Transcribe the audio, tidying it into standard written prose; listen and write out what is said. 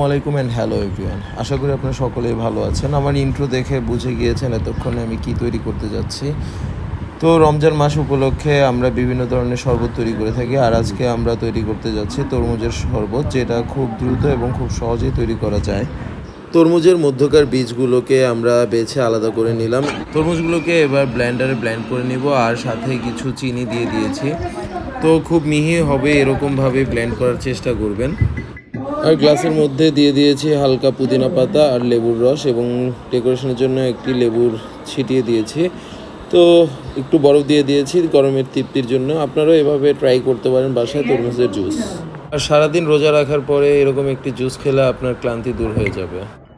আলাইকুম and hello everyone. আশা করি আপনারা সকলেই ভালো আছেন। আমার ইন্ট্রো দেখে বুঝে গিয়েছেন এতক্ষণে আমি কি তৈরি করতে যাচ্ছি। তো রমজান মাস উপলক্ষে আমরা বিভিন্ন ধরনের শরবত তৈরি করে থাকি, আর আজকে আমরা তৈরি করতে যাচ্ছি তরমুজের শরবত, যেটা খুব দ্রুত এবং খুব সহজেই তৈরি করা যায়। তরমুজের মধ্যকার বীজগুলোকে আমরা বেছে আলাদা করে নিলাম। তরমুজগুলোকে এবার ব্লেন্ডারে ব্লেন্ড করে নিব, আর সাথে কিছু চিনি দিয়ে দিয়েছি। তো খুব মিহি হবে এরকমভাবে ব্লেন্ড করার চেষ্টা করবেন। আর গ্লাসের মধ্যে দিয়ে দিয়েছি হালকা পুদিনা পাতা আর লেবুর রস, এবং ডেকোরেশনের জন্য একটি লেবুর ছিটিয়ে দিয়েছি। তো একটু বরফ দিয়ে দিয়েছি গরমের তৃপ্তির জন্য। আপনারাও এভাবে ট্রাই করতে পারেন বাসায় তরমুজের জুস। আর সারাদিন রোজা রাখার পরে এরকম একটি জুস খেলে আপনার ক্লান্তি দূর হয়ে যাবে।